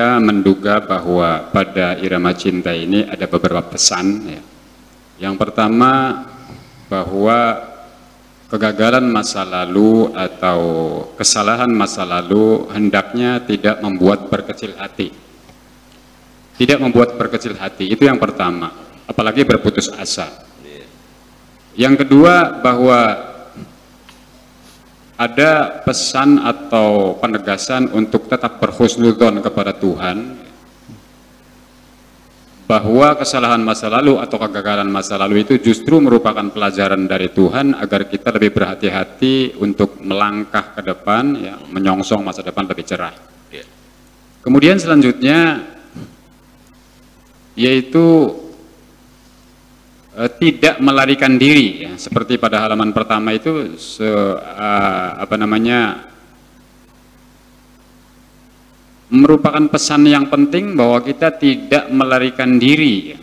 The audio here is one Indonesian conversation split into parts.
saya menduga bahwa pada irama cinta ini ada beberapa pesan ya. Yang pertama, bahwa kegagalan masa lalu atau kesalahan masa lalu hendaknya tidak membuat berkecil hati. Tidak membuat berkecil hati, itu yang pertama, apalagi berputus asa. Yang kedua, bahwa ada pesan atau penegasan untuk tetap berhusnudzon kepada Tuhan, bahwa kesalahan masa lalu atau kegagalan masa lalu itu justru merupakan pelajaran dari Tuhan agar kita lebih berhati-hati untuk melangkah ke depan, ya, menyongsong masa depan lebih cerah. Kemudian selanjutnya yaitu tidak melarikan diri, ya, seperti pada halaman pertama itu merupakan pesan yang penting bahwa kita tidak melarikan diri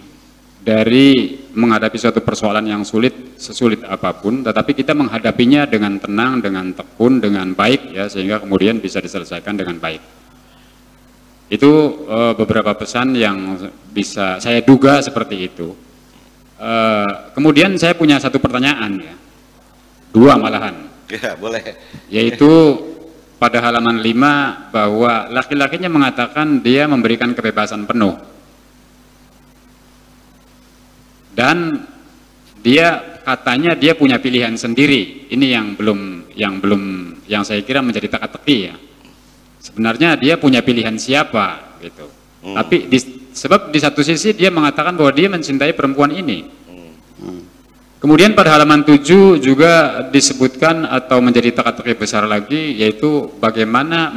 dari menghadapi suatu persoalan yang sulit, sesulit apapun, tetapi kita menghadapinya dengan tenang, dengan tekun, dengan baik, ya, sehingga kemudian bisa diselesaikan dengan baik. Itu beberapa pesan yang bisa saya duga seperti itu. Kemudian saya punya satu pertanyaan, ya, dua malahan, ya, boleh, yaitu pada halaman 5 bahwa laki-lakinya mengatakan dia memberikan kebebasan penuh dan dia katanya dia punya pilihan sendiri. Ini yang saya kira menjadi teka-teki, ya. Sebenarnya dia punya pilihan siapa gitu. Tapi sebab di satu sisi dia mengatakan bahwa dia mencintai perempuan ini. Kemudian pada halaman 7 juga disebutkan atau menjadi teka-teki besar lagi, yaitu bagaimana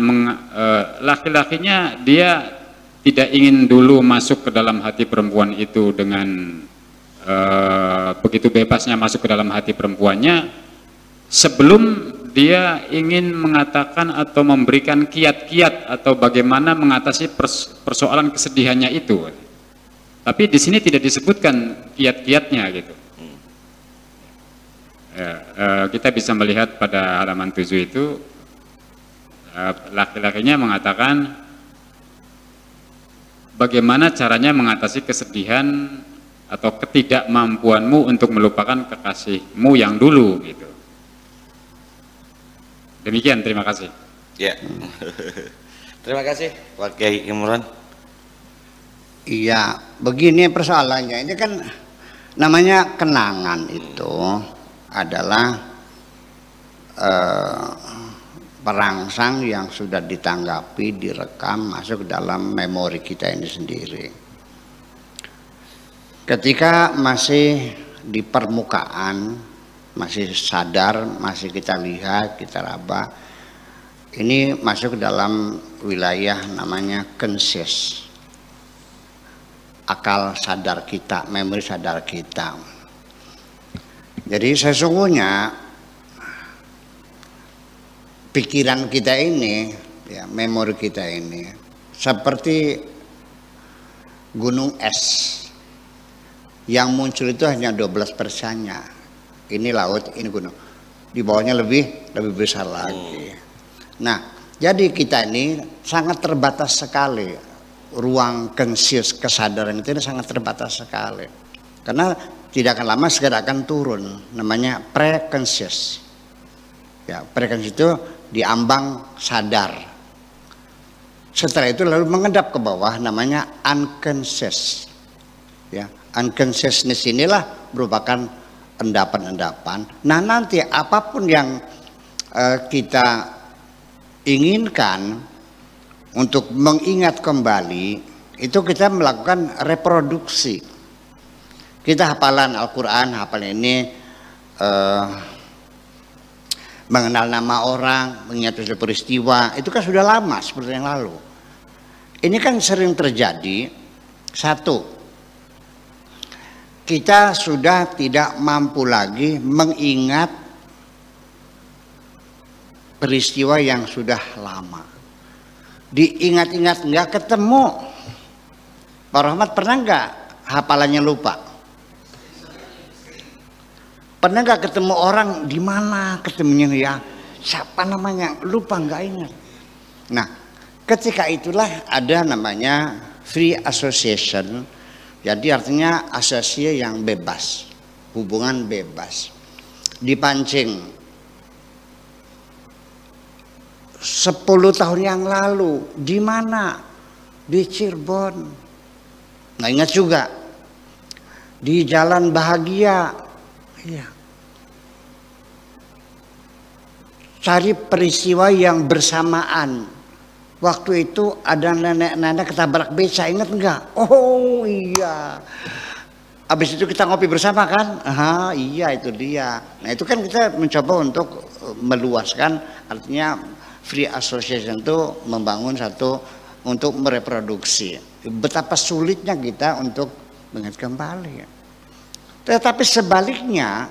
laki-lakinya dia tidak ingin dulu masuk ke dalam hati perempuan itu dengan begitu bebasnya masuk ke dalam hati perempuannya sebelum dia ingin mengatakan atau memberikan kiat-kiat atau bagaimana mengatasi persoalan kesedihannya itu. Tapi di sini tidak disebutkan kiat-kiatnya gitu. Kita bisa melihat pada halaman 7 itu laki-lakinya mengatakan bagaimana caranya mengatasi kesedihan atau ketidakmampuanmu untuk melupakan kekasihmu yang dulu gitu. Demikian, terima kasih. Ya. Terima kasih Pak Kiai Imran. Iya, begini persoalannya. Ini kan namanya kenangan itu adalah perangsang yang sudah ditanggapi, direkam, masuk dalam memori kita ini sendiri. Ketika masih di permukaan, masih sadar, masih kita lihat, kita raba, ini masuk dalam wilayah namanya conscious, akal sadar kita, memori sadar kita. Jadi sesungguhnya pikiran kita ini, ya, memori kita ini seperti gunung es yang muncul itu hanya 12%-nya. Ini laut, ini gunung. Di bawahnya lebih besar lagi. Nah, jadi kita ini sangat terbatas sekali. Ruang conscious, kesadaran itu sangat terbatas sekali. Karena tidak akan lama segera akan turun, namanya pre-conscious. Ya, pre-conscious itu diambang sadar. Setelah itu lalu mengendap ke bawah, namanya unconscious. Ya, unconsciousness inilah merupakan endapan-endapan. Nah, nanti apapun yang kita inginkan untuk mengingat kembali, itu kita melakukan reproduksi. Kita hafalan Al-Quran, hafalan ini mengenal nama orang, mengingat peristiwa, itu kan sudah lama seperti yang lalu. Ini kan sering terjadi. Satu, kita sudah tidak mampu lagi mengingat peristiwa yang sudah lama. Diingat-ingat nggak ketemu. Pak Rahmat pernah nggak hafalannya lupa? Pernah nggak ketemu orang di mana ketemunya, ya siapa namanya, lupa, nggak ingat. Nah, Ketika itulah ada namanya free association, jadi artinya asosiasi yang bebas, hubungan bebas. Dipancing 10 tahun yang lalu, di mana? Di Cirebon, nggak ingat juga, di Jalan Bahagia, iya. Cari peristiwa yang bersamaan. Waktu itu ada nenek-nenek ketabrak beca, ingat enggak? Oh iya. Habis itu kita ngopi bersama kan? Ah iya, itu dia. Nah itu kan kita mencoba untuk meluaskan, artinya free association itu membangun satu untuk mereproduksi. Betapa sulitnya kita untuk mengingat kembali. Tetapi sebaliknya,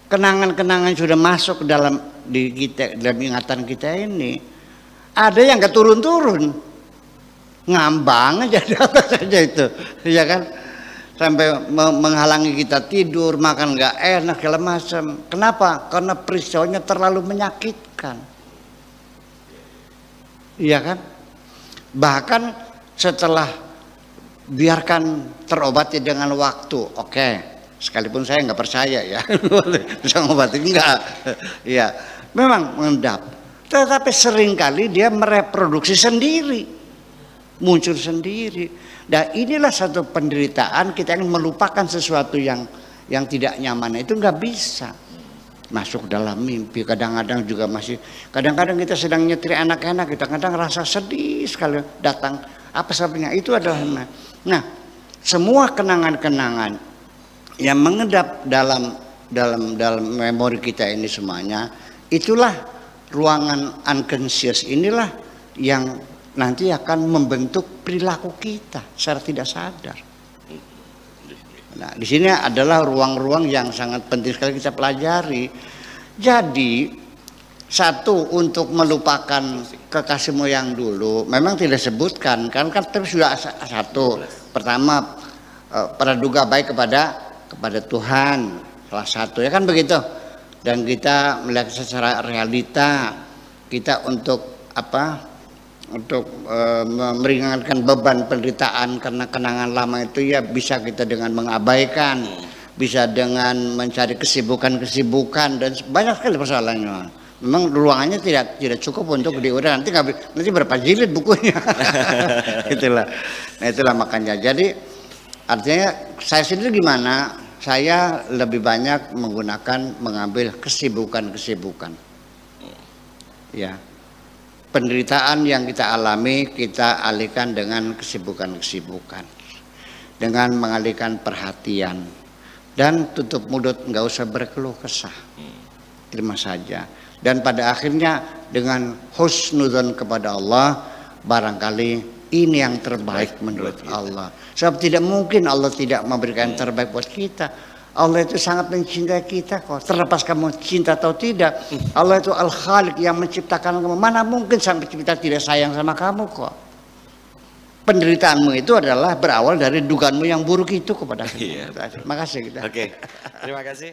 kenangan-kenangan sudah masuk dalam di kita, dalam ingatan kita ini, ada yang gak turun-turun, ngambang aja di atas saja itu, ya kan, sampai menghalangi kita tidur, makan gak enak segala macam. Kenapa? Karena peristiwanya terlalu menyakitkan, iya kan? Bahkan setelah biarkan terobati dengan waktu, oke. Sekalipun saya nggak percaya ya bisa ngobati, enggak, ya memang mengendap, tetapi seringkali dia mereproduksi sendiri, muncul sendiri. Dan inilah satu penderitaan, kita ingin melupakan sesuatu yang tidak nyaman, itu nggak bisa masuk dalam mimpi. Kadang-kadang juga masih, kadang-kadang kita sedang nyetir enak-enak, kita kadang rasa sedih sekali datang, apa sebabnya? Itu adalah, nah semua kenangan-kenangan yang mengendap dalam memori kita ini semuanya, itulah ruangan unconscious, inilah yang nanti akan membentuk perilaku kita secara tidak sadar. Nah, di sini adalah ruang-ruang yang sangat penting sekali kita pelajari. Jadi satu, untuk melupakan kekasihmu yang dulu, memang tidak sebutkan kan tapi sudah satu. Pertama, praduga baik kepada Tuhan, salah satu, ya kan begitu. Dan kita melihat secara realita, kita untuk apa? Untuk meringankan beban penderitaan karena kenangan lama itu, ya bisa kita dengan mengabaikan, bisa dengan mencari kesibukan dan banyak sekali persoalannya. Memang ruangannya tidak cukup untuk diuraikan, nanti berapa jilid bukunya. Itulah. Nah itulah makanya. Jadi artinya saya sendiri gimana? Saya lebih banyak mengambil kesibukan. Ya. Penderitaan yang kita alami kita alihkan dengan kesibukan. Dengan mengalihkan perhatian. Dan tutup mulut, nggak usah berkeluh kesah. Terima saja. Dan pada akhirnya dengan husnudzon kepada Allah, barangkali ini yang terbaik menurut Allah. Sebab tidak mungkin Allah tidak memberikan yang terbaik buat kita. Allah itu sangat mencintai kita kok. Terlepas kamu cinta atau tidak, Allah itu Al-Khaliq yang menciptakan kamu. Mana mungkin sampai kita tidak sayang sama kamu kok. Penderitaanmu itu adalah berawal dari dugaanmu yang buruk itu kepada kita. Terima kasih kita. Oke. Terima kasih.